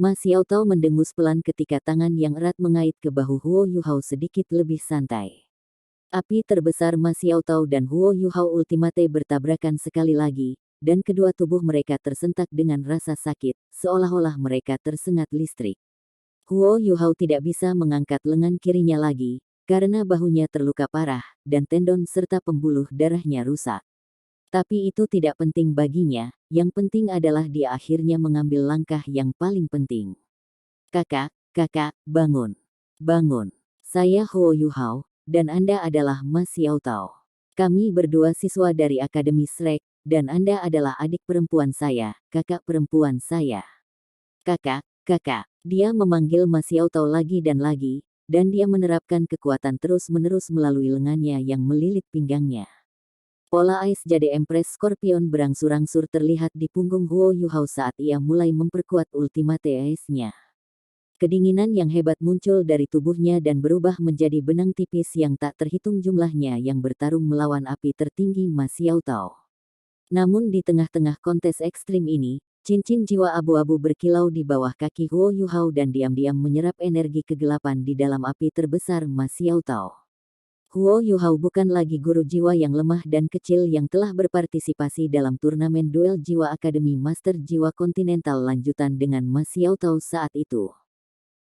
Ma Xiaotao mendengus pelan ketika tangan yang erat mengait ke bahu Huo Yuhao sedikit lebih santai. Api terbesar Ma Xiaotao dan Huo Yuhao Ultimate bertabrakan sekali lagi, dan kedua tubuh mereka tersentak dengan rasa sakit, seolah-olah mereka tersengat listrik. Huo Yuhao tidak bisa mengangkat lengan kirinya lagi, karena bahunya terluka parah, dan tendon serta pembuluh darahnya rusak. Tapi itu tidak penting baginya, yang penting adalah dia akhirnya mengambil langkah yang paling penting. Kakak, bangun. Bangun. Saya Huo Yuhao, dan Anda adalah Ma Xiaotao. Kami berdua siswa dari Akademi Shrek, dan Anda adalah adik perempuan saya, kakak perempuan saya. Kakak. Dia memanggil Ma Xiaotao lagi, dan dia menerapkan kekuatan terus-menerus melalui lengannya yang melilit pinggangnya. Pola ais jade Empress Scorpion berangsur-angsur terlihat di punggung Huo Yuhao saat ia mulai memperkuat Ultimate Ace-nya. Kedinginan yang hebat muncul dari tubuhnya dan berubah menjadi benang tipis yang tak terhitung jumlahnya yang bertarung melawan api tertinggi Ma Xiaotao. Namun di tengah-tengah kontes ekstrim ini, cincin jiwa abu-abu berkilau di bawah kaki Huo Yuhao dan diam-diam menyerap energi kegelapan di dalam api terbesar Ma Xiaotao. Huo Yuhao bukan lagi guru jiwa yang lemah dan kecil yang telah berpartisipasi dalam turnamen duel jiwa Akademi Master Jiwa Kontinental lanjutan dengan Ma Xiaotao saat itu.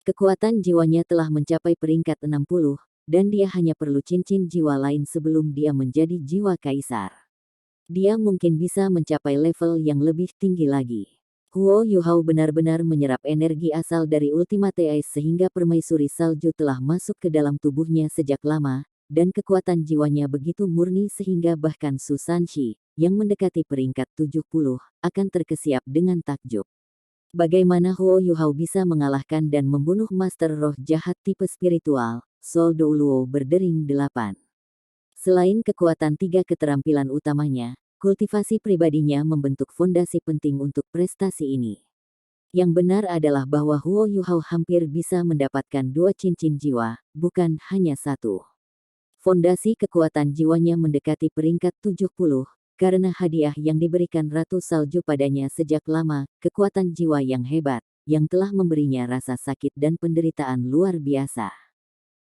Kekuatan jiwanya telah mencapai peringkat 60, dan dia hanya perlu cincin jiwa lain sebelum dia menjadi jiwa kaisar. Dia mungkin bisa mencapai level yang lebih tinggi lagi. Huo Yuhao benar-benar menyerap energi asal dari Ultimate Ice sehingga permaisuri salju telah masuk ke dalam tubuhnya sejak lama, dan kekuatan jiwanya begitu murni sehingga bahkan Su Sanshi, yang mendekati peringkat 70, akan terkesiap dengan takjub. Bagaimana Huo Yuhao bisa mengalahkan dan membunuh Master Roh Jahat tipe spiritual, Sol Douluo berdering 8. Selain kekuatan 3 keterampilan utamanya, kultivasi pribadinya membentuk fondasi penting untuk prestasi ini. Yang benar adalah bahwa Huo Yuhao hampir bisa mendapatkan 2 cincin jiwa, bukan hanya 1. Fondasi kekuatan jiwanya mendekati peringkat 70, karena hadiah yang diberikan Ratu Salju padanya sejak lama, kekuatan jiwa yang hebat, yang telah memberinya rasa sakit dan penderitaan luar biasa.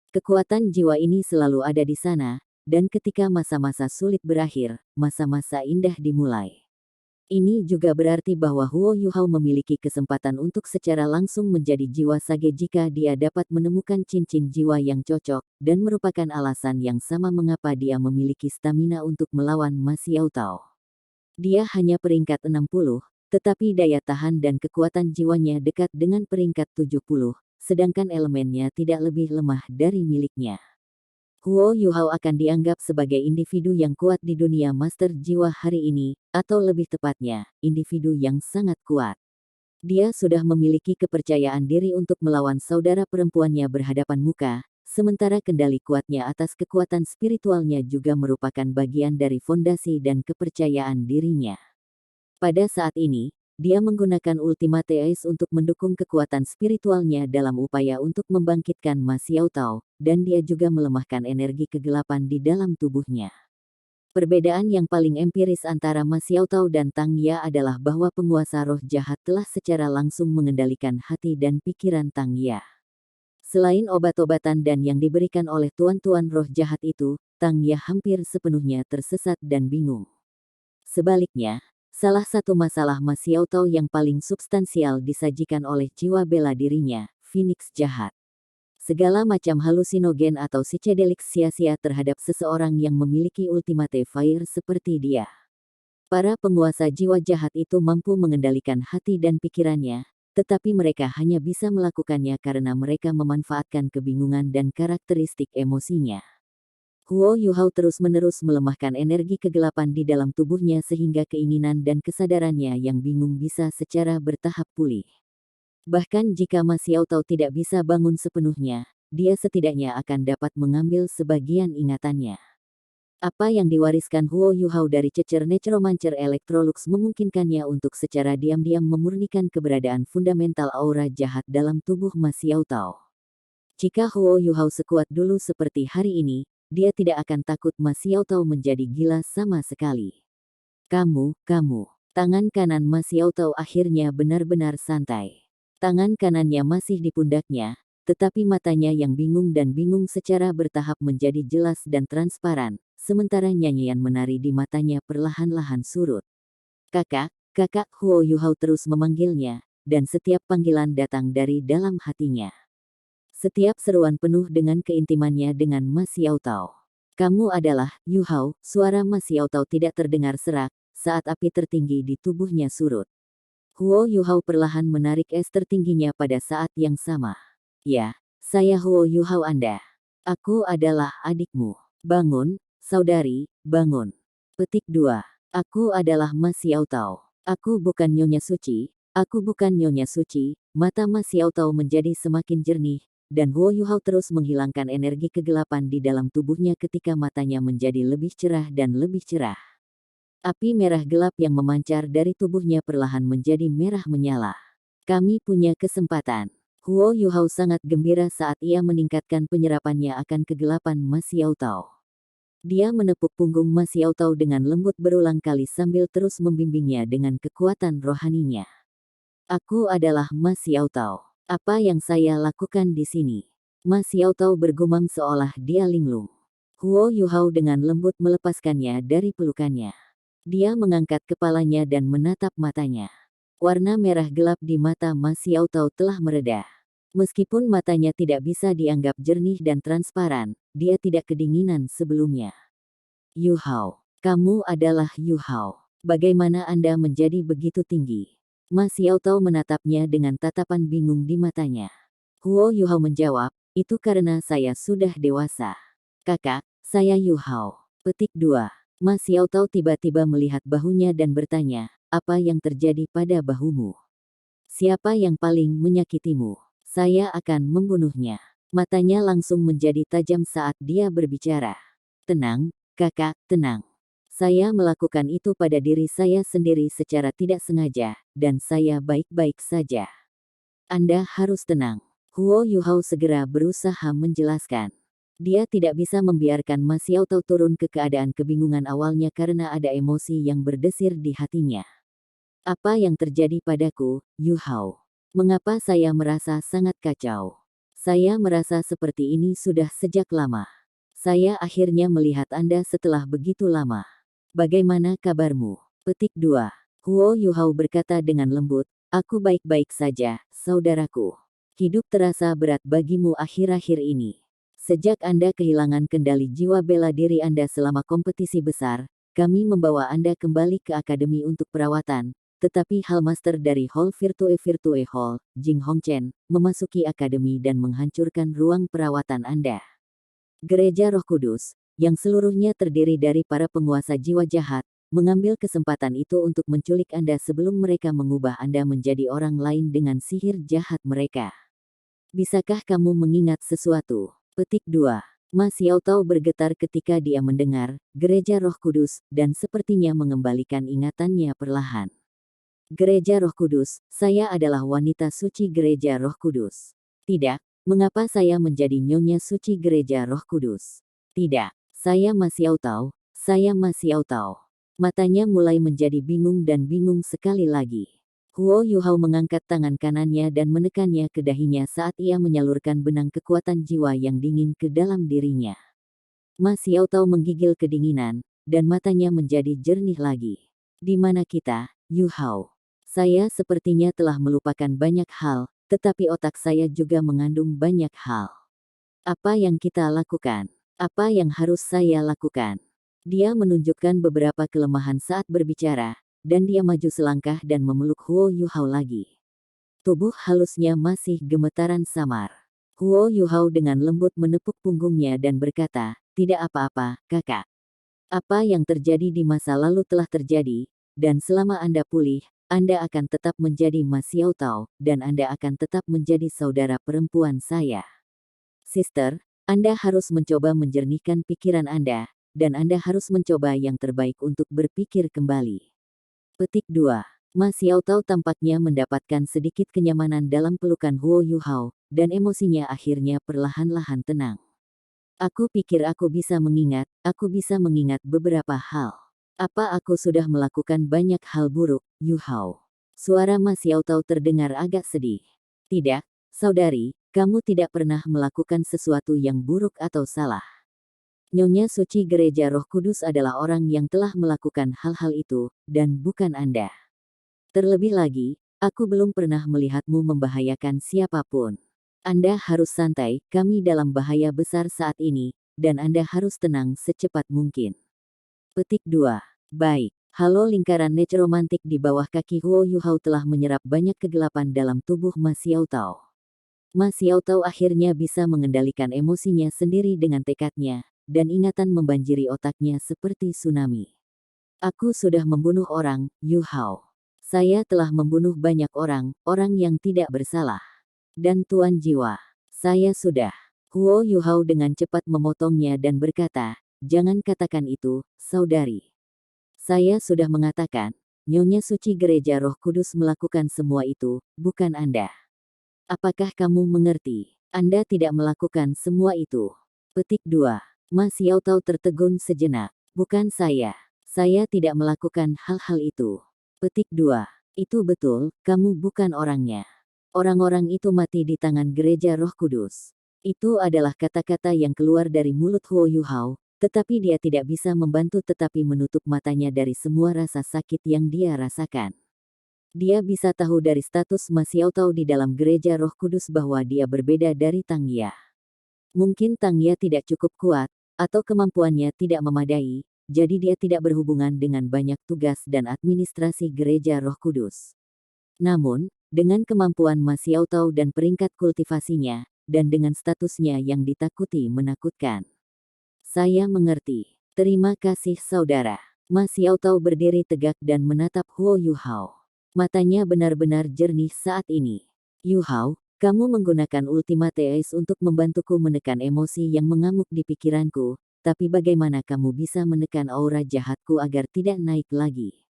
Kekuatan jiwa ini selalu ada di sana, dan ketika masa-masa sulit berakhir, masa-masa indah dimulai. Ini juga berarti bahwa Huo Yuhao memiliki kesempatan untuk secara langsung menjadi jiwa sage jika dia dapat menemukan cincin jiwa yang cocok, dan merupakan alasan yang sama mengapa dia memiliki stamina untuk melawan Ma Xiaotao. Dia hanya peringkat 60, tetapi daya tahan dan kekuatan jiwanya dekat dengan peringkat 70, sedangkan elemennya tidak lebih lemah dari miliknya. Huo Yuhao akan dianggap sebagai individu yang kuat di dunia Master Jiwa hari ini, atau lebih tepatnya, individu yang sangat kuat. Dia sudah memiliki kepercayaan diri untuk melawan saudara perempuannya berhadapan muka, sementara kendali kuatnya atas kekuatan spiritualnya juga merupakan bagian dari fondasi dan kepercayaan dirinya. Pada saat ini, dia menggunakan Ultimate Ice untuk mendukung kekuatan spiritualnya dalam upaya untuk membangkitkan Ma Xiaotao, dan dia juga melemahkan energi kegelapan di dalam tubuhnya. Perbedaan yang paling empiris antara Ma Xiaotao dan Tang Ya adalah bahwa penguasa roh jahat telah secara langsung mengendalikan hati dan pikiran Tang Ya. Selain obat-obatan dan yang diberikan oleh tuan-tuan roh jahat itu, Tang Ya hampir sepenuhnya tersesat dan bingung. Sebaliknya, salah satu masalah Ma Xiaotao yang paling substansial disajikan oleh jiwa bela dirinya, Phoenix jahat. Segala macam halusinogen atau psychedelic sia-sia terhadap seseorang yang memiliki ultimate fire seperti dia. Para penguasa jiwa jahat itu mampu mengendalikan hati dan pikirannya, tetapi mereka hanya bisa melakukannya karena mereka memanfaatkan kebingungan dan karakteristik emosinya. Huo Yuhao terus-menerus melemahkan energi kegelapan di dalam tubuhnya sehingga keinginan dan kesadarannya yang bingung bisa secara bertahap pulih. Bahkan jika Ma Xiaotao tidak bisa bangun sepenuhnya, dia setidaknya akan dapat mengambil sebagian ingatannya. Apa yang diwariskan Huo Yuhao dari cecer Necromancer Electrolux memungkinkannya untuk secara diam-diam memurnikan keberadaan fundamental aura jahat dalam tubuh Ma Xiaotao. Jika Huo Yuhao sekuat dulu seperti hari ini, dia tidak akan takut Ma Xiaotao menjadi gila sama sekali. Kamu. Tangan kanan Ma Xiaotao akhirnya benar-benar santai. Tangan kanannya masih di pundaknya, tetapi matanya yang bingung dan bingung secara bertahap menjadi jelas dan transparan, sementara nyanyian menari di matanya perlahan-lahan surut. Kakak, kakak, Huo Yuhao terus memanggilnya, dan setiap panggilan datang dari dalam hatinya. Setiap seruan penuh dengan keintimannya dengan Ma Xiaotao. Kamu adalah Yuhao, suara Ma Xiaotao tidak terdengar serak, saat api tertinggi di tubuhnya surut. Huo Yuhao perlahan menarik es tertingginya pada saat yang sama. Ya, saya Huo Yuhao Anda. Aku adalah adikmu. Bangun, saudari, bangun. Petik 2. Aku adalah Ma Xiaotao. Aku bukan Nyonya Suci, aku bukan Nyonya Suci. Mata Ma Xiaotao menjadi semakin jernih, dan Huo Yuhao terus menghilangkan energi kegelapan di dalam tubuhnya ketika matanya menjadi lebih cerah dan lebih cerah. Api merah gelap yang memancar dari tubuhnya perlahan menjadi merah menyala. Kami punya kesempatan. Huo Yuhao sangat gembira saat ia meningkatkan penyerapannya akan kegelapan Ma Xiaotao. Dia menepuk punggung Ma Xiaotao dengan lembut berulang kali sambil terus membimbingnya dengan kekuatan rohaninya. Aku adalah Ma Xiaotao. Apa yang saya lakukan di sini? Ma Xiaotao bergumam seolah dia linglung. Huo Yuhao dengan lembut melepaskannya dari pelukannya. Dia mengangkat kepalanya dan menatap matanya. Warna merah gelap di mata Ma Xiaotao telah mereda. Meskipun matanya tidak bisa dianggap jernih dan transparan, dia tidak kedinginan sebelumnya. Yuhao, kamu adalah Yuhao. Bagaimana Anda menjadi begitu tinggi? Ma Xiaotao menatapnya dengan tatapan bingung di matanya. Huo Yuhao menjawab, itu karena saya sudah dewasa. Kakak, saya Yuhao. Petik 2. Ma Xiaotao tiba-tiba melihat bahunya dan bertanya, apa yang terjadi pada bahumu? Siapa yang paling menyakitimu? Saya akan membunuhnya. Matanya langsung menjadi tajam saat dia berbicara. Tenang, kakak, tenang. Saya melakukan itu pada diri saya sendiri secara tidak sengaja, dan saya baik-baik saja. Anda harus tenang. Huo Yuhao segera berusaha menjelaskan. Dia tidak bisa membiarkan Ma Xiaotao turun ke keadaan kebingungan awalnya karena ada emosi yang berdesir di hatinya. Apa yang terjadi padaku, Yuhao? Mengapa saya merasa sangat kacau? Saya merasa seperti ini sudah sejak lama. Saya akhirnya melihat Anda setelah begitu lama. Bagaimana kabarmu? Petik 2. Huo Yuhao berkata dengan lembut, aku baik-baik saja, saudaraku. Hidup terasa berat bagimu akhir-akhir ini. Sejak Anda kehilangan kendali jiwa bela diri Anda selama kompetisi besar, kami membawa Anda kembali ke akademi untuk perawatan, tetapi Hallmaster dari Hall Virtue Hall, Jing Hongchen, memasuki akademi dan menghancurkan ruang perawatan Anda. Gereja Roh Kudus, yang seluruhnya terdiri dari para penguasa jiwa jahat, mengambil kesempatan itu untuk menculik Anda sebelum mereka mengubah Anda menjadi orang lain dengan sihir jahat mereka. Bisakah kamu mengingat sesuatu? Petik 2. Ma Xiaotao bergetar ketika dia mendengar Gereja Roh Kudus dan sepertinya mengembalikan ingatannya perlahan. Gereja Roh Kudus, saya adalah wanita suci Gereja Roh Kudus. Tidak, mengapa saya menjadi Nyonya Suci Gereja Roh Kudus? Tidak, saya Ma Xiaotao, saya Ma Xiaotao. Matanya mulai menjadi bingung dan bingung sekali lagi. Huo Yuhao mengangkat tangan kanannya dan menekannya ke dahinya saat ia menyalurkan benang kekuatan jiwa yang dingin ke dalam dirinya. Ma Xiaotao menggigil kedinginan, dan matanya menjadi jernih lagi. Di mana kita, Yuhao? Saya sepertinya telah melupakan banyak hal, tetapi otak saya juga mengandung banyak hal. Apa yang kita lakukan? Apa yang harus saya lakukan? Dia menunjukkan beberapa kelemahan saat berbicara, dan dia maju selangkah dan memeluk Huo Yuhao lagi. Tubuh halusnya masih gemetaran samar. Huo Yuhao dengan lembut menepuk punggungnya dan berkata, tidak apa-apa, kakak. Apa yang terjadi di masa lalu telah terjadi, dan selama Anda pulih, Anda akan tetap menjadi Ma Xiaotao, dan Anda akan tetap menjadi saudara perempuan saya. Sister, Anda harus mencoba menjernihkan pikiran Anda, dan Anda harus mencoba yang terbaik untuk berpikir kembali. Petik 2. Ma Xiaotao tampaknya mendapatkan sedikit kenyamanan dalam pelukan Huo Yuhao, dan emosinya akhirnya perlahan-lahan tenang. Aku pikir aku bisa mengingat beberapa hal. Apa aku sudah melakukan banyak hal buruk, Yuhao? Suara Ma Xiaotao terdengar agak sedih. Tidak, saudari, kamu tidak pernah melakukan sesuatu yang buruk atau salah. Nyonya Suci Gereja Roh Kudus adalah orang yang telah melakukan hal-hal itu, dan bukan Anda. Terlebih lagi, aku belum pernah melihatmu membahayakan siapapun. Anda harus santai, kami dalam bahaya besar saat ini, dan Anda harus tenang secepat mungkin. Petik 2. Baik. Halo lingkaran necromantik di bawah kaki Huo Yuhao telah menyerap banyak kegelapan dalam tubuh Ma Xiaotao. Ma Xiaotao akhirnya bisa mengendalikan emosinya sendiri dengan tekadnya, dan ingatan membanjiri otaknya seperti tsunami. Aku sudah membunuh orang, Yu Hao. Saya telah membunuh banyak orang, orang yang tidak bersalah. Dan Tuan Jiwa, saya sudah. Huo Yu Hao dengan cepat memotongnya dan berkata, jangan katakan itu, saudari. Saya sudah mengatakan, Nyonya Suci Gereja Roh Kudus melakukan semua itu, bukan Anda. Apakah kamu mengerti? Anda tidak melakukan semua itu. Petik 2. Ma Xiaotao tertegun sejenak. Bukan saya. Saya tidak melakukan hal-hal itu. Petik 2. Itu betul, kamu bukan orangnya. Orang-orang itu mati di tangan Gereja Roh Kudus. Itu adalah kata-kata yang keluar dari mulut Huo Yuhao, tetapi dia tidak bisa membantu tetapi menutup matanya dari semua rasa sakit yang dia rasakan. Dia bisa tahu dari status Ma Xiaotao di dalam Gereja Roh Kudus bahwa dia berbeda dari Tang Ye. Mungkin Tang Ye tidak cukup kuat, atau kemampuannya tidak memadai, jadi dia tidak berhubungan dengan banyak tugas dan administrasi Gereja Roh Kudus. Namun, dengan kemampuan Ma Xiaotao dan peringkat kultivasinya, dan dengan statusnya yang ditakuti menakutkan. Saya mengerti. Terima kasih saudara. Ma Xiaotao berdiri tegak dan menatap Huo Yuhao. Matanya benar-benar jernih saat ini. Yuhao, kamu menggunakan Ultimate Ace untuk membantuku menekan emosi yang mengamuk di pikiranku, tapi bagaimana kamu bisa menekan aura jahatku agar tidak naik lagi?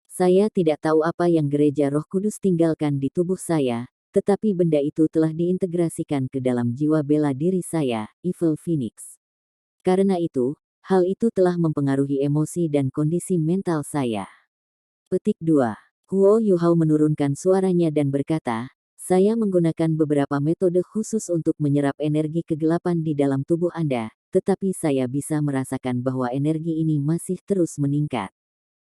Saya tidak tahu apa yang Gereja Roh Kudus tinggalkan di tubuh saya, tetapi benda itu telah diintegrasikan ke dalam jiwa bela diri saya, Evil Phoenix. Karena itu, hal itu telah mempengaruhi emosi dan kondisi mental saya. Petik 2. Huo Yuhao menurunkan suaranya dan berkata, saya menggunakan beberapa metode khusus untuk menyerap energi kegelapan di dalam tubuh Anda, tetapi saya bisa merasakan bahwa energi ini masih terus meningkat.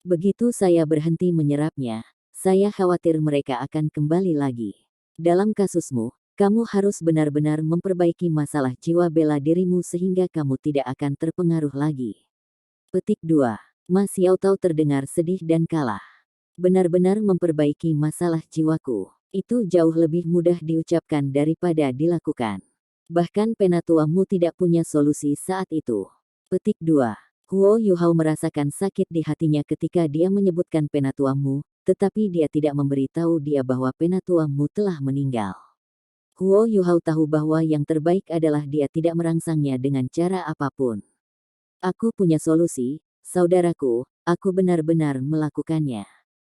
Begitu saya berhenti menyerapnya, saya khawatir mereka akan kembali lagi. Dalam kasusmu, kamu harus benar-benar memperbaiki masalah jiwa bela dirimu sehingga kamu tidak akan terpengaruh lagi. Petik 2. Ma Xiaotao terdengar sedih dan kalah. Benar-benar memperbaiki masalah jiwaku. Itu jauh lebih mudah diucapkan daripada dilakukan. Bahkan penatuamu tidak punya solusi saat itu. Petik 2. Huo Yuhao merasakan sakit di hatinya ketika dia menyebutkan penatuamu, tetapi dia tidak memberitahu dia bahwa penatuamu telah meninggal. Huo Yuhao tahu bahwa yang terbaik adalah dia tidak merangsangnya dengan cara apapun. Aku punya solusi, saudaraku, aku benar-benar melakukannya.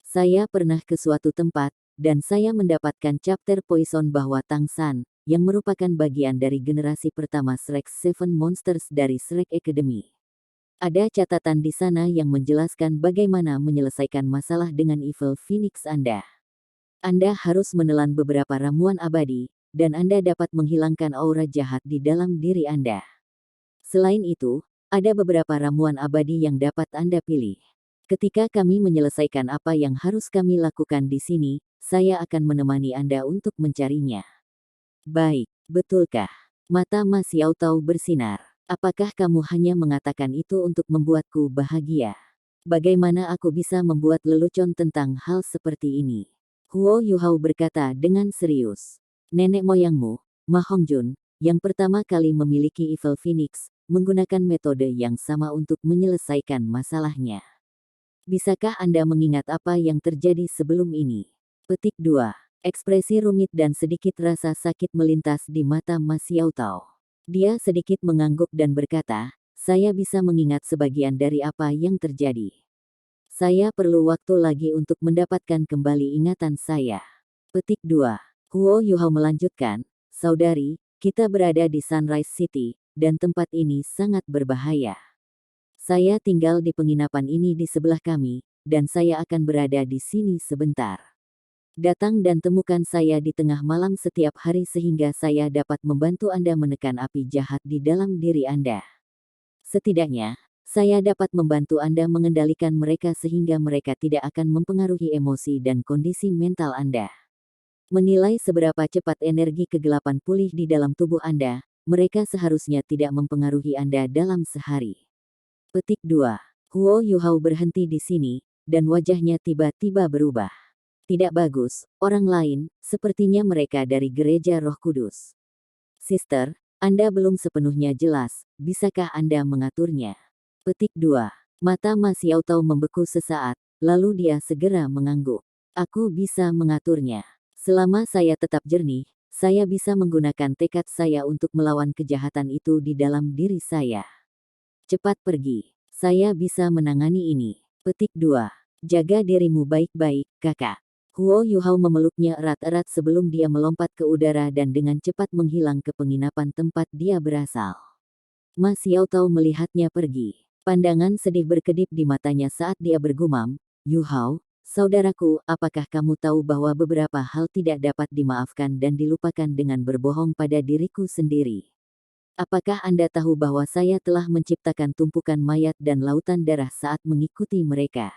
Saya pernah ke suatu tempat, dan saya mendapatkan chapter poison bahwa Tang San, yang merupakan bagian dari generasi pertama Shrek Seven Monsters dari Shrek Academy. Ada catatan di sana yang menjelaskan bagaimana menyelesaikan masalah dengan Evil Phoenix Anda. Anda harus menelan beberapa ramuan abadi, dan Anda dapat menghilangkan aura jahat di dalam diri Anda. Selain itu, ada beberapa ramuan abadi yang dapat Anda pilih. Ketika kami menyelesaikan apa yang harus kami lakukan di sini, saya akan menemani Anda untuk mencarinya. Baik, betulkah? Mata Ma Xiaotao bersinar. Apakah kamu hanya mengatakan itu untuk membuatku bahagia? Bagaimana aku bisa membuat lelucon tentang hal seperti ini? Huo Yuhao berkata dengan serius. Nenek moyangmu, Ma Hongjun, yang pertama kali memiliki Evil Phoenix, menggunakan metode yang sama untuk menyelesaikan masalahnya. Bisakah Anda mengingat apa yang terjadi sebelum ini? Petik 2. Ekspresi rumit dan sedikit rasa sakit melintas di mata Ma Xiaotao. Dia sedikit mengangguk dan berkata, saya bisa mengingat sebagian dari apa yang terjadi. Saya perlu waktu lagi untuk mendapatkan kembali ingatan saya. Petik 2. Huo Yuhao melanjutkan, saudari, kita berada di Sunrise City, dan tempat ini sangat berbahaya. Saya tinggal di penginapan ini di sebelah kami, dan saya akan berada di sini sebentar. Datang dan temukan saya di tengah malam setiap hari sehingga saya dapat membantu Anda menekan api jahat di dalam diri Anda. Setidaknya, saya dapat membantu Anda mengendalikan mereka sehingga mereka tidak akan mempengaruhi emosi dan kondisi mental Anda. Menilai seberapa cepat energi kegelapan pulih di dalam tubuh Anda, mereka seharusnya tidak mempengaruhi Anda dalam sehari. Petik 2. Huo Yuhao berhenti di sini, dan wajahnya tiba-tiba berubah. Tidak bagus, orang lain, sepertinya mereka dari Gereja Roh Kudus. Sister, Anda belum sepenuhnya jelas, bisakah Anda mengaturnya? Petik 2. Mata Ma Xiaotao membeku sesaat, lalu dia segera mengangguk. Aku bisa mengaturnya. Selama saya tetap jernih, saya bisa menggunakan tekad saya untuk melawan kejahatan itu di dalam diri saya. Cepat pergi. Saya bisa menangani ini. Petik 2. Jaga dirimu baik-baik, kakak. Huo Yuhao memeluknya erat-erat sebelum dia melompat ke udara dan dengan cepat menghilang ke penginapan tempat dia berasal. Ma Xiaotao melihatnya pergi. Pandangan sedih berkedip di matanya saat dia bergumam, Yuhao, saudaraku, apakah kamu tahu bahwa beberapa hal tidak dapat dimaafkan dan dilupakan dengan berbohong pada diriku sendiri? Apakah Anda tahu bahwa saya telah menciptakan tumpukan mayat dan lautan darah saat mengikuti mereka?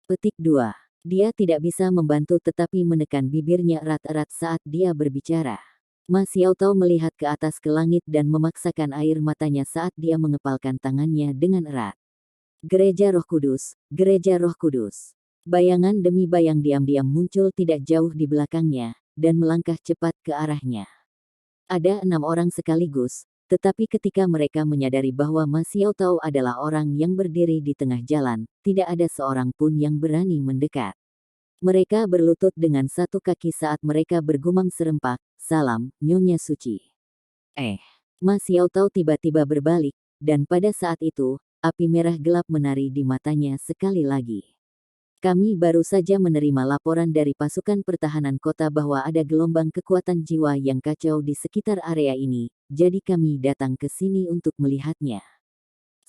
Petik 2. Dia tidak bisa membantu tetapi menekan bibirnya erat-erat saat dia berbicara. Ma Xiaotao melihat ke atas ke langit dan memaksakan air matanya saat dia mengepalkan tangannya dengan erat. Gereja Roh Kudus, Gereja Roh Kudus. Bayangan demi bayang diam-diam muncul tidak jauh di belakangnya, dan melangkah cepat ke arahnya. Ada 6 orang sekaligus, tetapi ketika mereka menyadari bahwa Ma Xiaotao adalah orang yang berdiri di tengah jalan, tidak ada seorang pun yang berani mendekat. Mereka berlutut dengan satu kaki saat mereka bergumam serempak, "Salam, Nyonya Suci." Ma Xiaotao tiba-tiba berbalik, dan pada saat itu, api merah gelap menari di matanya sekali lagi. Kami baru saja menerima laporan dari pasukan pertahanan kota bahwa ada gelombang kekuatan jiwa yang kacau di sekitar area ini, jadi kami datang ke sini untuk melihatnya.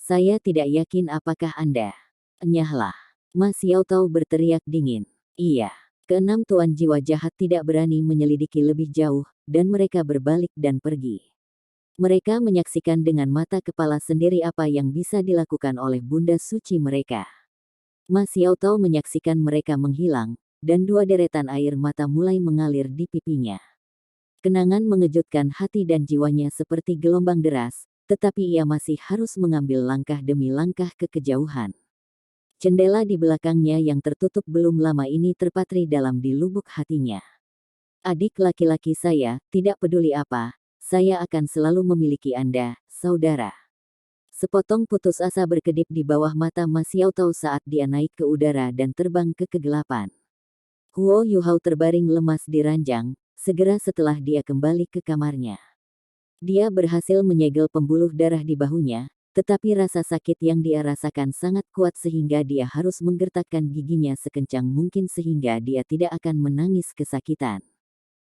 Saya tidak yakin apakah Anda. Enyahlah. Ma Xiaotao berteriak dingin. Iya. Keenam tuan jiwa jahat tidak berani menyelidiki lebih jauh, dan mereka berbalik dan pergi. Mereka menyaksikan dengan mata kepala sendiri apa yang bisa dilakukan oleh Bunda Suci mereka. Ma Xiaotao menyaksikan mereka menghilang, dan 2 deretan air mata mulai mengalir di pipinya. Kenangan mengejutkan hati dan jiwanya seperti gelombang deras, tetapi ia masih harus mengambil langkah demi langkah ke kejauhan. Jendela di belakangnya yang tertutup belum lama ini terpatri dalam di lubuk hatinya. Adik laki-laki saya, tidak peduli apa, saya akan selalu memiliki Anda, saudara. Sepotong putus asa berkedip di bawah mata Ma Xiaotao saat dia naik ke udara dan terbang ke kegelapan. Huo Yuhao terbaring lemas di ranjang, segera setelah dia kembali ke kamarnya. Dia berhasil menyegel pembuluh darah di bahunya, tetapi rasa sakit yang dia rasakan sangat kuat sehingga dia harus menggertakkan giginya sekencang mungkin sehingga dia tidak akan menangis kesakitan.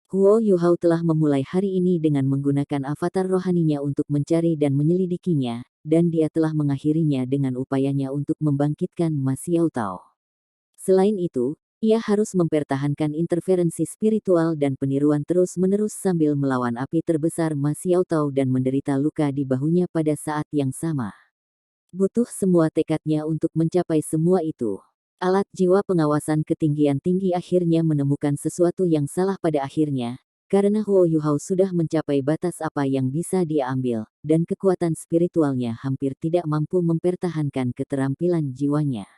Huo Yuhao telah memulai hari ini dengan menggunakan avatar rohaninya untuk mencari dan menyelidikinya, dan dia telah mengakhirinya dengan upayanya untuk membangkitkan Ma Xiaotao. Selain itu, ia harus mempertahankan interferensi spiritual dan peniruan terus-menerus sambil melawan api terbesar Ma Xiaotao dan menderita luka di bahunya pada saat yang sama. Butuh semua tekadnya untuk mencapai semua itu. Alat jiwa pengawasan ketinggian tinggi akhirnya menemukan sesuatu yang salah pada akhirnya, karena Huo Yuhao sudah mencapai batas apa yang bisa dia ambil, dan kekuatan spiritualnya hampir tidak mampu mempertahankan keterampilan jiwanya.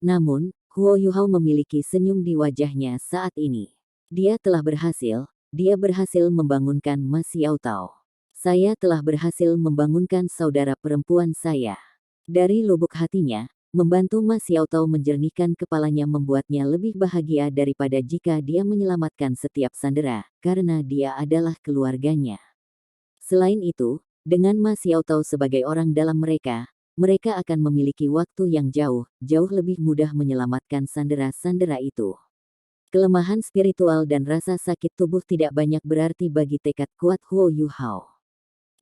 Namun, Huo Yuhao memiliki senyum di wajahnya saat ini. Dia berhasil membangunkan Ma Xiaotao. Saya telah berhasil membangunkan saudara perempuan saya. Dari lubuk hatinya, membantu Ma Xiaotao menjernihkan kepalanya membuatnya lebih bahagia daripada jika dia menyelamatkan setiap sandera, karena dia adalah keluarganya. Selain itu, dengan Ma Xiaotao sebagai orang dalam mereka akan memiliki waktu yang jauh lebih mudah menyelamatkan sandera-sandera itu. Kelemahan spiritual dan rasa sakit tubuh tidak banyak berarti bagi tekad kuat Huo Yuhao.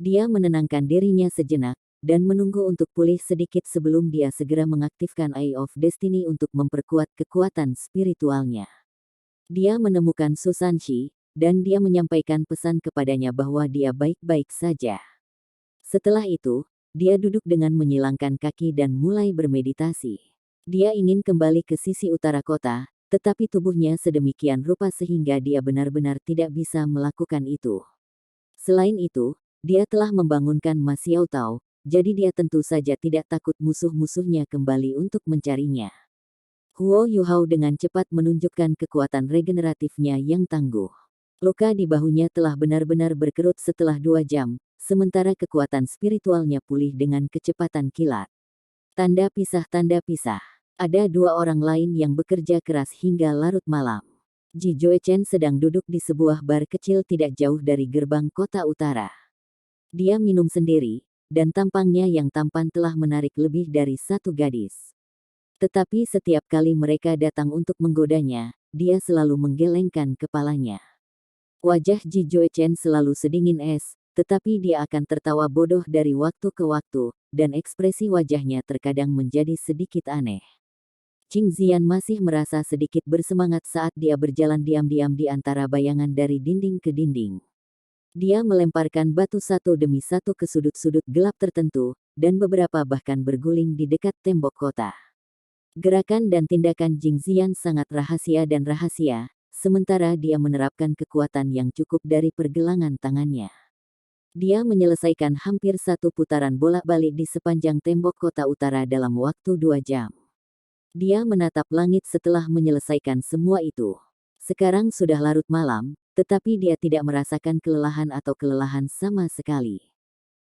Dia menenangkan dirinya sejenak, dan menunggu untuk pulih sedikit sebelum dia segera mengaktifkan Eye of Destiny untuk memperkuat kekuatan spiritualnya. Dia menemukan Susanshi, dan dia menyampaikan pesan kepadanya bahwa dia baik-baik saja. Setelah itu, dia duduk dengan menyilangkan kaki dan mulai bermeditasi. Dia ingin kembali ke sisi utara kota, tetapi tubuhnya sedemikian rupa sehingga dia benar-benar tidak bisa melakukan itu. Selain itu, dia telah membangunkan Ma Xiaotao, jadi dia tentu saja tidak takut musuh-musuhnya kembali untuk mencarinya. Huo Yuhao dengan cepat menunjukkan kekuatan regeneratifnya yang tangguh. Luka di bahunya telah benar-benar berkerut setelah 2 jam, sementara kekuatan spiritualnya pulih dengan kecepatan kilat. Tanda pisah, tanda pisah. Ada 2 orang lain yang bekerja keras hingga larut malam. Ji Joechen sedang duduk di sebuah bar kecil tidak jauh dari gerbang kota utara. Dia minum sendiri, dan tampangnya yang tampan telah menarik lebih dari 1 gadis. Tetapi setiap kali mereka datang untuk menggodanya, dia selalu menggelengkan kepalanya. Wajah Ji Joechen selalu sedingin es, tetapi dia akan tertawa bodoh dari waktu ke waktu, dan ekspresi wajahnya terkadang menjadi sedikit aneh. Qing Ziyan masih merasa sedikit bersemangat saat dia berjalan diam-diam di antara bayangan dari dinding ke dinding. Dia melemparkan batu satu demi satu ke sudut-sudut gelap tertentu, dan beberapa bahkan berguling di dekat tembok kota. Gerakan dan tindakan Qing Ziyan sangat rahasia dan rahasia, sementara dia menerapkan kekuatan yang cukup dari pergelangan tangannya. Dia menyelesaikan hampir 1 putaran bolak-balik di sepanjang tembok kota utara dalam waktu 2 jam. Dia menatap langit setelah menyelesaikan semua itu. Sekarang sudah larut malam, tetapi dia tidak merasakan kelelahan atau kelelahan sama sekali.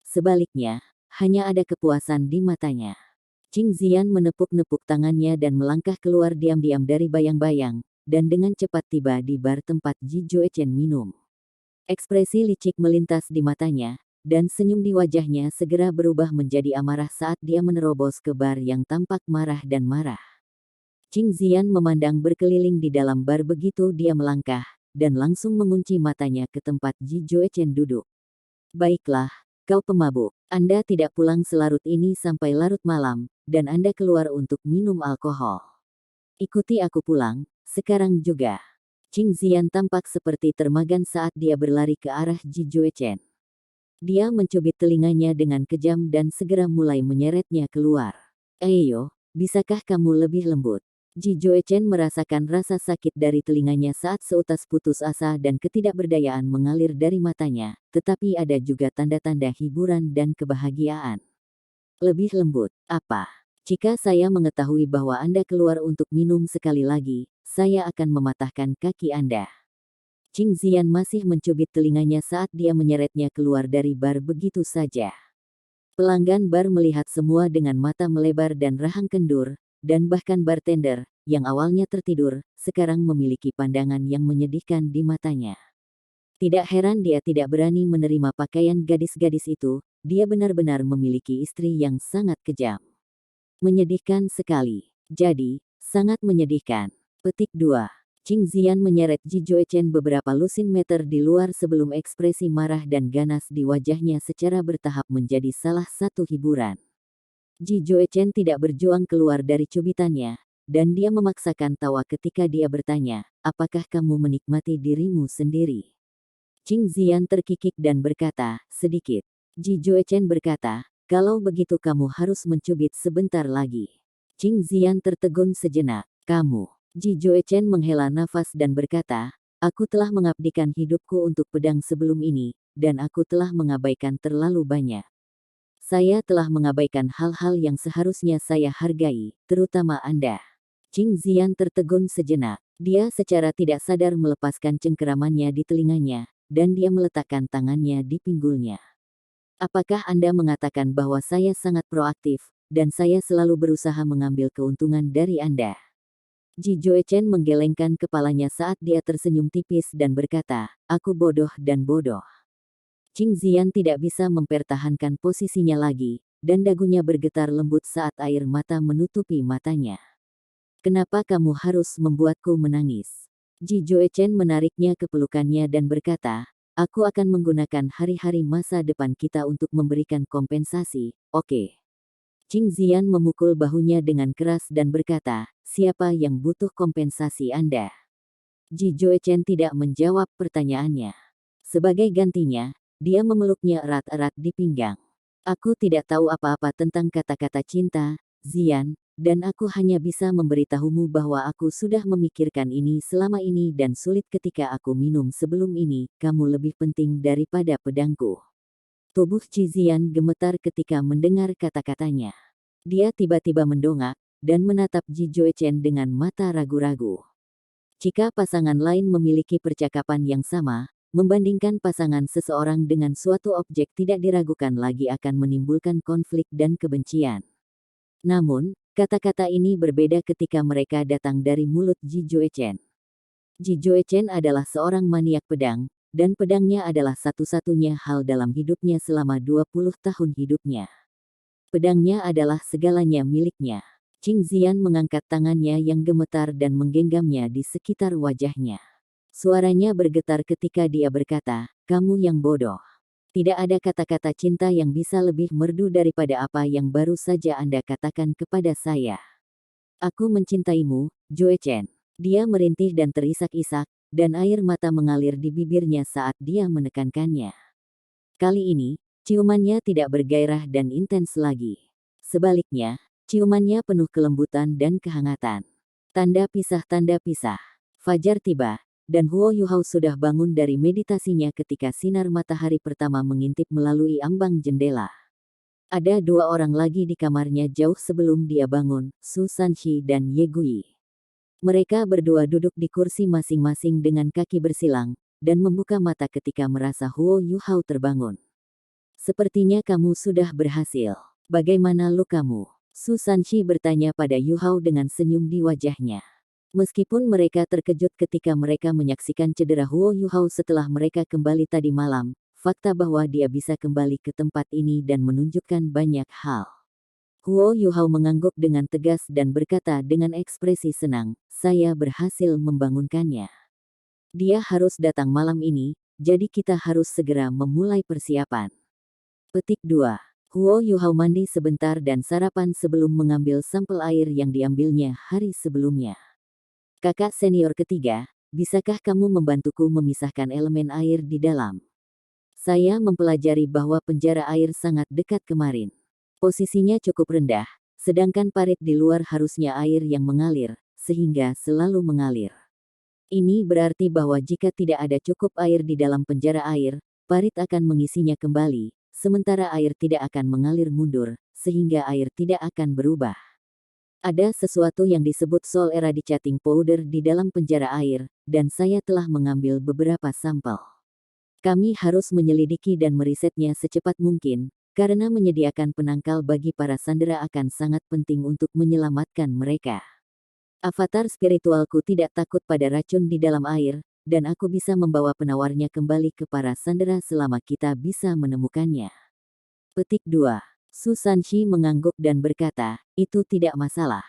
Sebaliknya, hanya ada kepuasan di matanya. Qing Ziyan menepuk-nepuk tangannya dan melangkah keluar diam-diam dari bayang-bayang, dan dengan cepat tiba di bar tempat Ji Joechen minum. Ekspresi licik melintas di matanya, dan senyum di wajahnya segera berubah menjadi amarah saat dia menerobos ke bar yang tampak marah dan marah. Qing Ziyan memandang berkeliling di dalam bar begitu dia melangkah, dan langsung mengunci matanya ke tempat Ji Joechen duduk. Baiklah, kau pemabuk. Anda tidak pulang selarut ini sampai larut malam, dan Anda keluar untuk minum alkohol. Ikuti aku pulang, sekarang juga. Qing Ziyan tampak seperti termagan saat dia berlari ke arah Ji Joechen. Dia mencubit telinganya dengan kejam dan segera mulai menyeretnya keluar. Ayo, bisakah kamu lebih lembut? Ji Joechen merasakan rasa sakit dari telinganya saat seutas putus asa dan ketidakberdayaan mengalir dari matanya, tetapi ada juga tanda-tanda hiburan dan kebahagiaan. Lebih lembut, apa? Jika saya mengetahui bahwa Anda keluar untuk minum sekali lagi, saya akan mematahkan kaki Anda. Qing Ziyan masih mencubit telinganya saat dia menyeretnya keluar dari bar begitu saja. Pelanggan bar melihat semua dengan mata melebar dan rahang kendur, dan bahkan bartender, yang awalnya tertidur, sekarang memiliki pandangan yang menyedihkan di matanya. Tidak heran dia tidak berani menerima pakaian gadis-gadis itu, dia benar-benar memiliki istri yang sangat kejam. Menyedihkan sekali. Jadi, sangat menyedihkan. Petik 2. Qing Ziyan menyeret Ji Joechen beberapa lusin meter di luar sebelum ekspresi marah dan ganas di wajahnya secara bertahap menjadi salah satu hiburan. Ji Joechen tidak berjuang keluar dari cubitannya, dan dia memaksakan tawa ketika dia bertanya, apakah kamu menikmati dirimu sendiri? Qing Ziyan terkikik dan berkata, sedikit. Ji Joechen berkata, kalau begitu kamu harus mencubit sebentar lagi. Qing Ziyan tertegun sejenak. Kamu. Ji Joechen menghela nafas dan berkata, aku telah mengabdikan hidupku untuk pedang sebelum ini, dan aku telah mengabaikan terlalu banyak. Saya telah mengabaikan hal-hal yang seharusnya saya hargai, terutama Anda. Qing Ziyan tertegun sejenak. Dia secara tidak sadar melepaskan cengkeramannya di telinganya, dan dia meletakkan tangannya di pinggulnya. Apakah Anda mengatakan bahwa saya sangat proaktif, dan saya selalu berusaha mengambil keuntungan dari Anda? Ji Joechen menggelengkan kepalanya saat dia tersenyum tipis dan berkata, aku bodoh dan bodoh. Qing Ziyan tidak bisa mempertahankan posisinya lagi, dan dagunya bergetar lembut saat air mata menutupi matanya. Kenapa kamu harus membuatku menangis? Ji Joechen menariknya ke pelukannya dan berkata, aku akan menggunakan hari-hari masa depan kita untuk memberikan kompensasi, oke? Qing Ziyan memukul bahunya dengan keras dan berkata, siapa yang butuh kompensasi Anda? Ji Joechen tidak menjawab pertanyaannya. Sebagai gantinya, dia memeluknya erat-erat di pinggang. Aku tidak tahu apa-apa tentang kata-kata cinta, Zian, dan aku hanya bisa memberitahumu bahwa aku sudah memikirkan ini selama ini dan sulit ketika aku minum sebelum ini, kamu lebih penting daripada pedangku. Tubuh Ji Zian gemetar ketika mendengar kata-katanya. Dia tiba-tiba mendongak, dan menatap Ji Joechen dengan mata ragu-ragu. Jika pasangan lain memiliki percakapan yang sama, membandingkan pasangan seseorang dengan suatu objek tidak diragukan lagi akan menimbulkan konflik dan kebencian. Namun, kata-kata ini berbeda ketika mereka datang dari mulut Ji Joechen. Ji Joechen adalah seorang maniak pedang, dan pedangnya adalah satu-satunya hal dalam hidupnya selama 20 tahun hidupnya. Pedangnya adalah segalanya miliknya. Qing Zian mengangkat tangannya yang gemetar dan menggenggamnya di sekitar wajahnya. Suaranya bergetar ketika dia berkata, "Kamu yang bodoh. Tidak ada kata-kata cinta yang bisa lebih merdu daripada apa yang baru saja Anda katakan kepada saya. Aku mencintaimu, Joechen." Dia merintih dan terisak-isak, dan air mata mengalir di bibirnya saat dia menekankannya. Kali ini, ciumannya tidak bergairah dan intens lagi. Sebaliknya, ciumannya penuh kelembutan dan kehangatan. Tanda pisah, tanda pisah. Fajar tiba, dan Huo Yuhao sudah bangun dari meditasinya ketika sinar matahari pertama mengintip melalui ambang jendela. Ada dua orang lagi di kamarnya jauh sebelum dia bangun, Su Sanxi dan Ye Gui. Mereka berdua duduk di kursi masing-masing dengan kaki bersilang, dan membuka mata ketika merasa Huo Yuhao terbangun. "Sepertinya kamu sudah berhasil. Bagaimana lukamu?" Su Sanxi bertanya pada Yuhao dengan senyum di wajahnya. Meskipun mereka terkejut ketika mereka menyaksikan cedera Huo Yuhao setelah mereka kembali tadi malam, fakta bahwa dia bisa kembali ke tempat ini dan menunjukkan banyak hal. Huo Yuhao mengangguk dengan tegas dan berkata dengan ekspresi senang, "Saya berhasil membangunkannya. Dia harus datang malam ini, jadi kita harus segera memulai persiapan." Petik 2. Huo Yuhao mandi sebentar dan sarapan sebelum mengambil sampel air yang diambilnya hari sebelumnya. "Kakak senior ketiga, bisakah kamu membantuku memisahkan elemen air di dalam? Saya mempelajari bahwa penjara air sangat dekat kemarin. Posisinya cukup rendah, sedangkan parit di luar harusnya air yang mengalir, sehingga selalu mengalir. Ini berarti bahwa jika tidak ada cukup air di dalam penjara air, parit akan mengisinya kembali, sementara air tidak akan mengalir mundur, sehingga air tidak akan berubah. Ada sesuatu yang disebut soul eradicating powder di dalam penjara air, dan saya telah mengambil beberapa sampel. Kami harus menyelidiki dan merisetnya secepat mungkin, karena menyediakan penangkal bagi para sandera akan sangat penting untuk menyelamatkan mereka. Avatar spiritualku tidak takut pada racun di dalam air, dan aku bisa membawa penawarnya kembali ke para sandera selama kita bisa menemukannya." Petik 2. Su Sanxi mengangguk dan berkata, "Itu tidak masalah.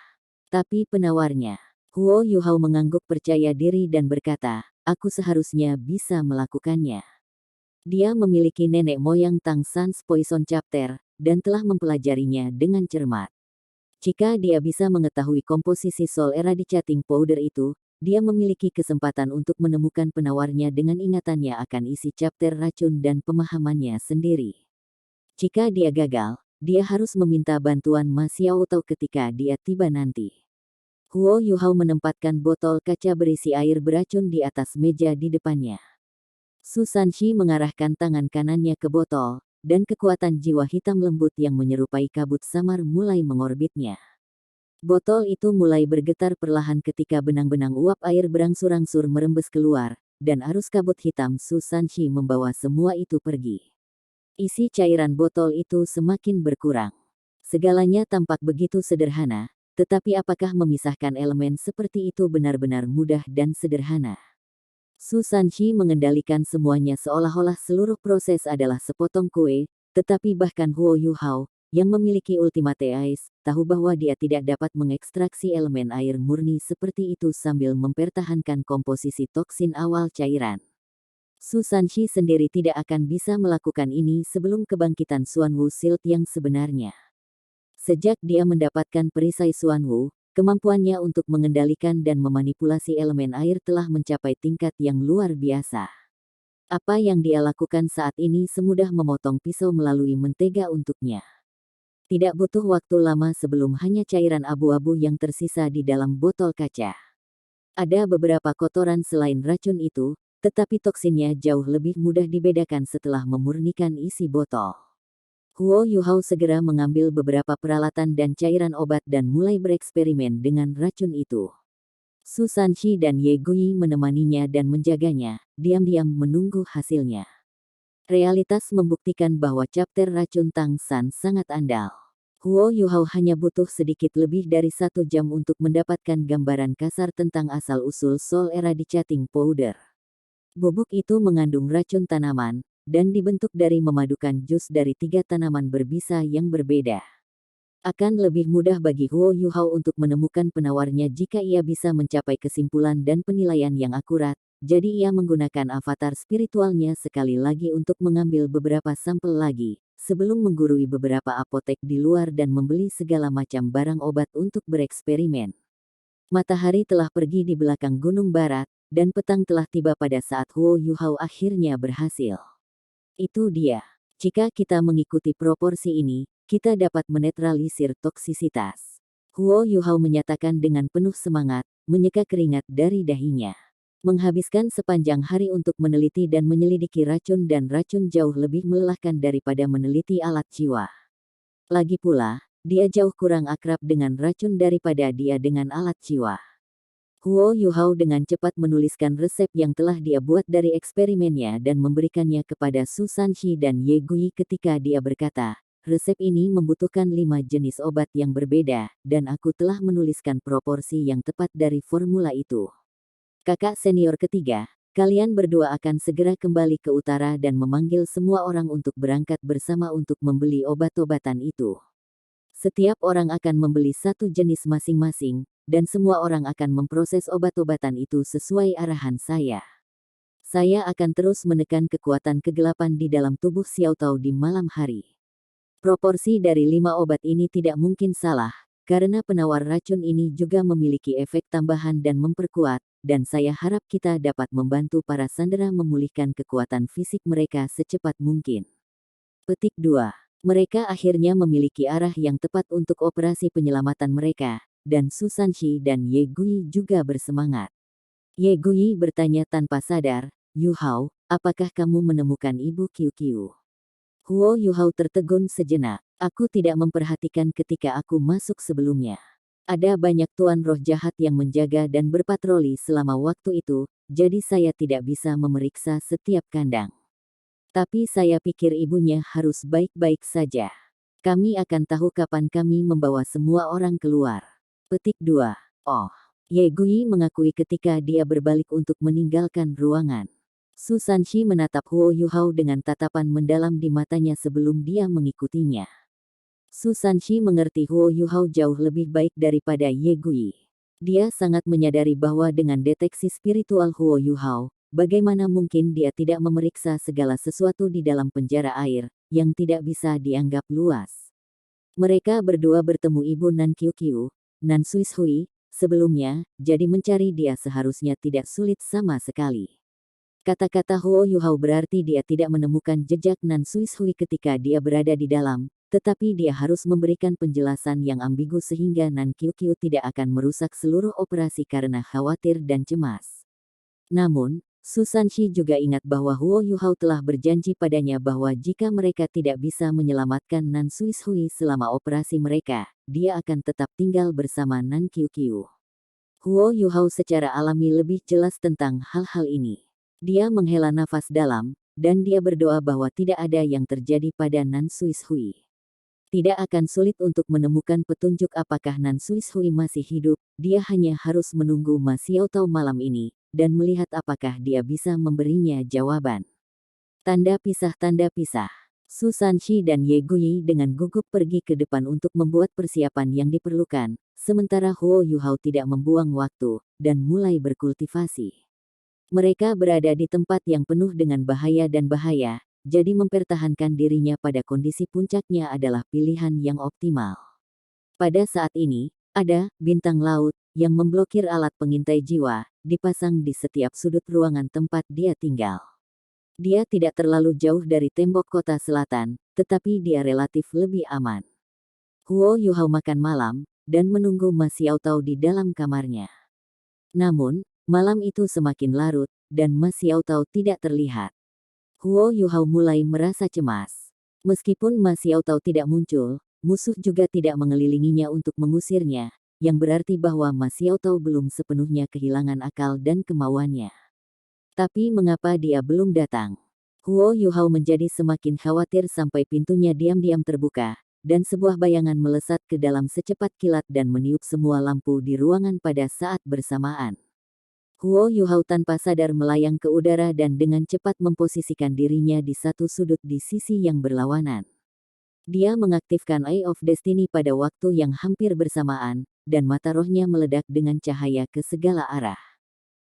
Tapi penawarnya." Huo Yuhao mengangguk percaya diri dan berkata, "Aku seharusnya bisa melakukannya." Dia memiliki nenek moyang Tang San's Poison Chapter, dan telah mempelajarinya dengan cermat. Jika dia bisa mengetahui komposisi soul eradicating powder itu, dia memiliki kesempatan untuk menemukan penawarnya dengan ingatannya akan isi chapter racun dan pemahamannya sendiri. Jika dia gagal, dia harus meminta bantuan Ma Xiaotao ketika dia tiba nanti. Huo Yuhao menempatkan botol kaca berisi air beracun di atas meja di depannya. Su Sanxi mengarahkan tangan kanannya ke botol, dan kekuatan jiwa hitam lembut yang menyerupai kabut samar mulai mengorbitnya. Botol itu mulai bergetar perlahan ketika benang-benang uap air berangsur-angsur merembes keluar, dan arus kabut hitam Su Sanxi membawa semua itu pergi. Isi cairan botol itu semakin berkurang. Segalanya tampak begitu sederhana, tetapi apakah memisahkan elemen seperti itu benar-benar mudah dan sederhana? Su Sanxi mengendalikan semuanya seolah-olah seluruh proses adalah sepotong kue, tetapi bahkan Huo Yuhao, yang memiliki Ultimate Ice, tahu bahwa dia tidak dapat mengekstraksi elemen air murni seperti itu sambil mempertahankan komposisi toksin awal cairan. Su Sanxi sendiri tidak akan bisa melakukan ini sebelum kebangkitan Xuanwu Shield yang sebenarnya. Sejak dia mendapatkan perisai Xuanwu, kemampuannya untuk mengendalikan dan memanipulasi elemen air telah mencapai tingkat yang luar biasa. Apa yang dia lakukan saat ini semudah memotong pisau melalui mentega untuknya. Tidak butuh waktu lama sebelum hanya cairan abu-abu yang tersisa di dalam botol kaca. Ada beberapa kotoran selain racun itu, tetapi toksinnya jauh lebih mudah dibedakan setelah memurnikan isi botol. Huo Yuhao segera mengambil beberapa peralatan dan cairan obat dan mulai bereksperimen dengan racun itu. Su Sanshi dan Ye Guyi menemaninya dan menjaganya, diam-diam menunggu hasilnya. Realitas membuktikan bahwa chapter racun Tang San sangat andal. Huo Yuhao hanya butuh sedikit lebih dari 1 jam untuk mendapatkan gambaran kasar tentang asal-usul Soul Eradicating Powder. Bubuk itu mengandung racun tanaman, dan dibentuk dari memadukan jus dari 3 tanaman berbisa yang berbeda. Akan lebih mudah bagi Huo Yuhao untuk menemukan penawarnya jika ia bisa mencapai kesimpulan dan penilaian yang akurat, jadi ia menggunakan avatar spiritualnya sekali lagi untuk mengambil beberapa sampel lagi, sebelum menggurui beberapa apotek di luar dan membeli segala macam barang obat untuk bereksperimen. Matahari telah pergi di belakang gunung barat, dan petang telah tiba pada saat Huo Yuhao akhirnya berhasil. Itu dia. Jika kita mengikuti proporsi ini, kita dapat menetralisir toksisitas. Huo Yuhao menyatakan dengan penuh semangat, menyeka keringat dari dahinya. Menghabiskan sepanjang hari untuk meneliti dan menyelidiki racun dan racun jauh lebih melelahkan daripada meneliti alat jiwa. Lagi pula, dia jauh kurang akrab dengan racun daripada dia dengan alat jiwa. Huo Yuhao dengan cepat menuliskan resep yang telah dia buat dari eksperimennya dan memberikannya kepada Su Sanshi dan Ye Guyi ketika dia berkata, resep ini membutuhkan 5 jenis obat yang berbeda, dan aku telah menuliskan proporsi yang tepat dari formula itu. Kakak senior ketiga, kalian berdua akan segera kembali ke utara dan memanggil semua orang untuk berangkat bersama untuk membeli obat-obatan itu. Setiap orang akan membeli 1 jenis masing-masing, dan semua orang akan memproses obat-obatan itu sesuai arahan saya. Saya akan terus menekan kekuatan kegelapan di dalam tubuh Xiao Tao di malam hari. Proporsi dari 5 obat ini tidak mungkin salah, karena penawar racun ini juga memiliki efek tambahan dan memperkuat, dan saya harap kita dapat membantu para sandera memulihkan kekuatan fisik mereka secepat mungkin. Petik 2. Mereka akhirnya memiliki arah yang tepat untuk operasi penyelamatan mereka, dan Su Sanshi dan Ye Guyi juga bersemangat. Ye Guyi bertanya tanpa sadar, Yuhao, apakah kamu menemukan Ibu Qiu? Huo Yuhao tertegun sejenak. Aku tidak memperhatikan ketika aku masuk sebelumnya. Ada banyak tuan roh jahat yang menjaga dan berpatroli selama waktu itu, jadi saya tidak bisa memeriksa setiap kandang. Tapi saya pikir ibunya harus baik-baik saja. Kami akan tahu kapan kami membawa semua orang keluar. Petik 2. Oh. Ye Guyi mengakui ketika dia berbalik untuk meninggalkan ruangan. Su Sanshi menatap Huo Yuhao dengan tatapan mendalam di matanya sebelum dia mengikutinya. Su Sanshi mengerti Huo Yuhao jauh lebih baik daripada Ye Guyi. Dia sangat menyadari bahwa dengan deteksi spiritual Huo Yuhao, bagaimana mungkin dia tidak memeriksa segala sesuatu di dalam penjara air, yang tidak bisa dianggap luas. Mereka berdua bertemu Ibu Nan Qiu, Nan Suishui, sebelumnya, jadi mencari dia seharusnya tidak sulit sama sekali. Kata-kata Huo Yuhao berarti dia tidak menemukan jejak Nan Suishui ketika dia berada di dalam, tetapi dia harus memberikan penjelasan yang ambigu sehingga Nan Qiu tidak akan merusak seluruh operasi karena khawatir dan cemas. Namun, Su Sanshi juga ingat bahwa Huo Yuhao telah berjanji padanya bahwa jika mereka tidak bisa menyelamatkan Nan Suishui selama operasi mereka, dia akan tetap tinggal bersama Nan Qiu. Huo Yuhao secara alami lebih jelas tentang hal-hal ini. Dia menghela nafas dalam, dan dia berdoa bahwa tidak ada yang terjadi pada Nan Suishui. Tidak akan sulit untuk menemukan petunjuk apakah Nan Suishui masih hidup, dia hanya harus menunggu Ma Xiao Tao malam ini, dan melihat apakah dia bisa memberinya jawaban. Tanda pisah. Su Sanshi dan Ye Guyi dengan gugup pergi ke depan untuk membuat persiapan yang diperlukan, sementara Huo Yuhao tidak membuang waktu, dan mulai berkultivasi. Mereka berada di tempat yang penuh dengan bahaya, jadi mempertahankan dirinya pada kondisi puncaknya adalah pilihan yang optimal. Pada saat ini, Ada bintang laut yang memblokir alat pengintai jiwa, dipasang di setiap sudut ruangan tempat dia tinggal. Dia tidak terlalu jauh dari tembok kota selatan, tetapi dia relatif lebih aman. Huo Yuhao makan malam, dan menunggu Ma Xiaotao di dalam kamarnya. Namun, malam itu semakin larut, dan Ma Xiaotao tidak terlihat. Huo Yuhao mulai merasa cemas. Meskipun Ma Xiaotao tidak muncul, musuh juga tidak mengelilinginya untuk mengusirnya, yang berarti bahwa Ma Xiaotao belum sepenuhnya kehilangan akal dan kemauannya. Tapi mengapa dia belum datang? Huo Yuhao menjadi semakin khawatir sampai pintunya diam-diam terbuka, dan sebuah bayangan melesat ke dalam secepat kilat dan meniup semua lampu di ruangan pada saat bersamaan. Huo Yuhao tanpa sadar melayang ke udara dan dengan cepat memposisikan dirinya di satu sudut di sisi yang berlawanan. Dia mengaktifkan Eye of Destiny pada waktu yang hampir bersamaan, dan mata rohnya meledak dengan cahaya ke segala arah.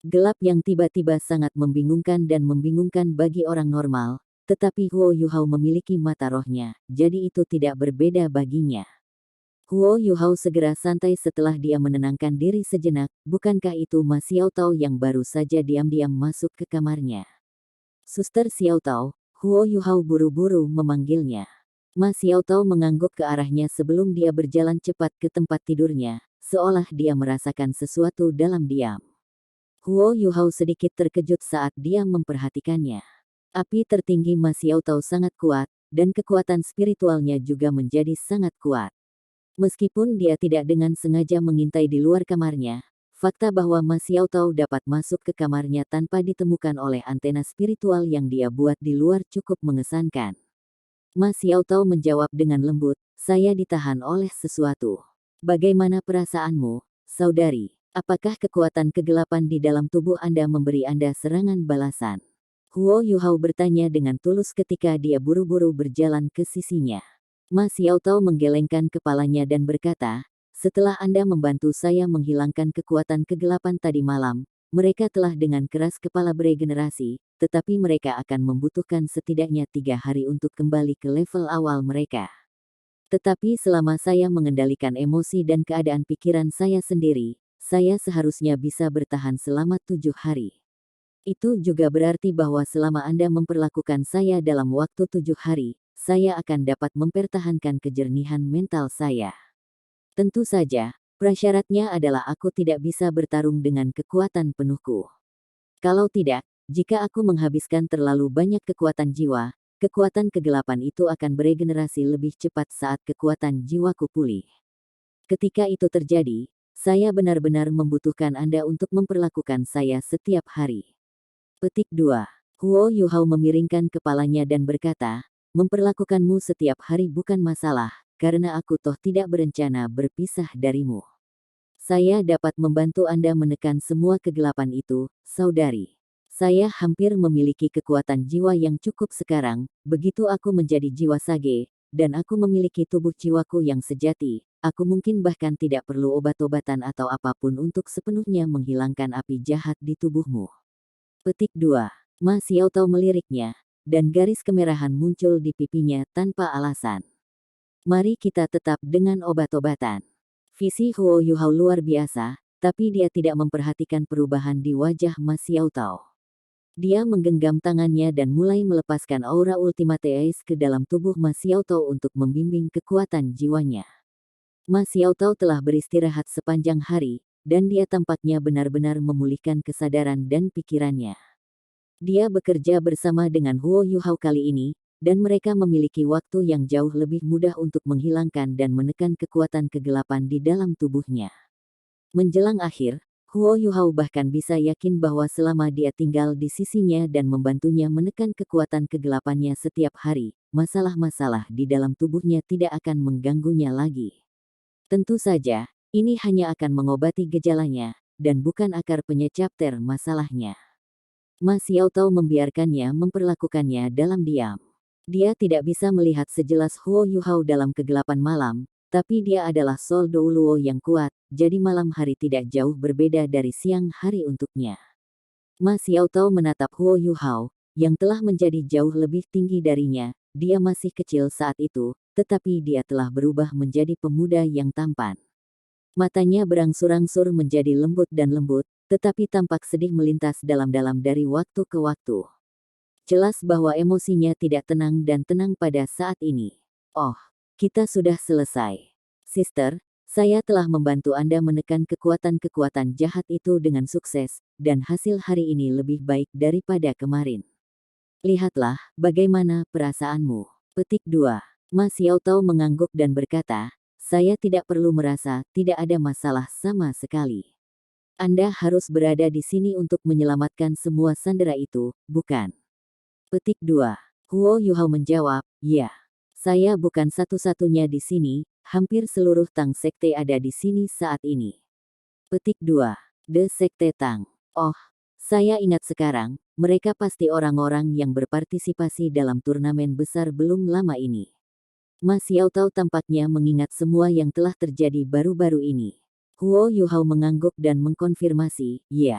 Gelap yang tiba-tiba sangat membingungkan dan membingungkan bagi orang normal, tetapi Huo Yuhao memiliki mata rohnya, jadi itu tidak berbeda baginya. Huo Yuhao segera santai setelah dia menenangkan diri sejenak, bukankah itu Ma Xiaotao yang baru saja diam-diam masuk ke kamarnya? Suster Xiaotao, Huo Yuhao buru-buru memanggilnya. Ma Xiaotao mengangguk ke arahnya sebelum dia berjalan cepat ke tempat tidurnya, seolah dia merasakan sesuatu dalam diam. Huo Yuhao sedikit terkejut saat dia memperhatikannya. Api tertinggi Ma Xiaotao sangat kuat, dan kekuatan spiritualnya juga menjadi sangat kuat. Meskipun dia tidak dengan sengaja mengintai di luar kamarnya, fakta bahwa Ma Xiaotao dapat masuk ke kamarnya tanpa ditemukan oleh antena spiritual yang dia buat di luar cukup mengesankan. Ma Xiaotao menjawab dengan lembut, "Saya ditahan oleh sesuatu." "Bagaimana perasaanmu, saudari? Apakah kekuatan kegelapan di dalam tubuh Anda memberi Anda serangan balasan?" Huo Yuhao bertanya dengan tulus ketika dia buru-buru berjalan ke sisinya. Ma Xiaotao menggelengkan kepalanya dan berkata, "Setelah Anda membantu saya menghilangkan kekuatan kegelapan tadi malam, mereka telah dengan keras kepala beregenerasi, tetapi mereka akan membutuhkan setidaknya 3 hari untuk kembali ke level awal mereka. Tetapi selama saya mengendalikan emosi dan keadaan pikiran saya sendiri, saya seharusnya bisa bertahan selama 7 hari. Itu juga berarti bahwa selama Anda memperlakukan saya dalam waktu 7 hari, saya akan dapat mempertahankan kejernihan mental saya. Tentu saja, prasyaratnya adalah aku tidak bisa bertarung dengan kekuatan penuhku. Kalau tidak, jika aku menghabiskan terlalu banyak kekuatan jiwa, kekuatan kegelapan itu akan beregenerasi lebih cepat saat kekuatan jiwaku pulih. Ketika itu terjadi, saya benar-benar membutuhkan Anda untuk memperlakukan saya setiap hari." Petik 2. Huo Yuhao memiringkan kepalanya dan berkata, "Memperlakukanmu setiap hari bukan masalah, karena aku toh tidak berencana berpisah darimu. Saya dapat membantu Anda menekan semua kegelapan itu, saudari. Saya hampir memiliki kekuatan jiwa yang cukup sekarang, begitu aku menjadi jiwa sage, dan aku memiliki tubuh jiwaku yang sejati, aku mungkin bahkan tidak perlu obat-obatan atau apapun untuk sepenuhnya menghilangkan api jahat di tubuhmu." Petik 2. Ma Xiaotao meliriknya, dan garis kemerahan muncul di pipinya tanpa alasan. "Mari kita tetap dengan obat-obatan." Visi Huo Yuhao luar biasa, tapi dia tidak memperhatikan perubahan di wajah Ma Xiaotao. Dia menggenggam tangannya dan mulai melepaskan aura Ultimate Ace ke dalam tubuh Ma Xiaotao untuk membimbing kekuatan jiwanya. Ma Xiaotao telah beristirahat sepanjang hari, dan dia tampaknya benar-benar memulihkan kesadaran dan pikirannya. Dia bekerja bersama dengan Huo Yuhao kali ini, dan mereka memiliki waktu yang jauh lebih mudah untuk menghilangkan dan menekan kekuatan kegelapan di dalam tubuhnya. Menjelang akhir, Huo Yuhao bahkan bisa yakin bahwa selama dia tinggal di sisinya dan membantunya menekan kekuatan kegelapannya setiap hari, masalah-masalah di dalam tubuhnya tidak akan mengganggunya lagi. Tentu saja, ini hanya akan mengobati gejalanya, dan bukan akar penyebab masalahnya. Ma Xiaotao membiarkannya memperlakukannya dalam diam. Dia tidak bisa melihat sejelas Huo Yuhao dalam kegelapan malam, tapi dia adalah Sol Douluo yang kuat, jadi malam hari tidak jauh berbeda dari siang hari untuknya. Ma Xiaotao menatap Huo Yuhao, yang telah menjadi jauh lebih tinggi darinya. Dia masih kecil saat itu, tetapi dia telah berubah menjadi pemuda yang tampan. Matanya berangsur-angsur menjadi lembut dan lembut, tetapi tampak sedih melintas dalam-dalam dari waktu ke waktu. Jelas bahwa emosinya tidak tenang dan tenang pada saat ini. Oh, kita sudah selesai. Sister, saya telah membantu Anda menekan kekuatan-kekuatan jahat itu dengan sukses, dan hasil hari ini lebih baik daripada kemarin. Lihatlah, bagaimana perasaanmu. Petik 2. Ma Xiaotao mengangguk dan berkata, saya tidak perlu merasa tidak ada masalah sama sekali. Anda harus berada di sini untuk menyelamatkan semua sandera itu, bukan? Petik 2. Huo Yuhao menjawab, ya. Saya bukan satu-satunya di sini, hampir seluruh Tang Sekte ada di sini saat ini. Petik 2. The Sekte Tang. Oh, saya ingat sekarang, mereka pasti orang-orang yang berpartisipasi dalam turnamen besar belum lama ini. Ma Xiaotao tampaknya mengingat semua yang telah terjadi baru-baru ini. Huo Yuhao mengangguk dan mengkonfirmasi, ya.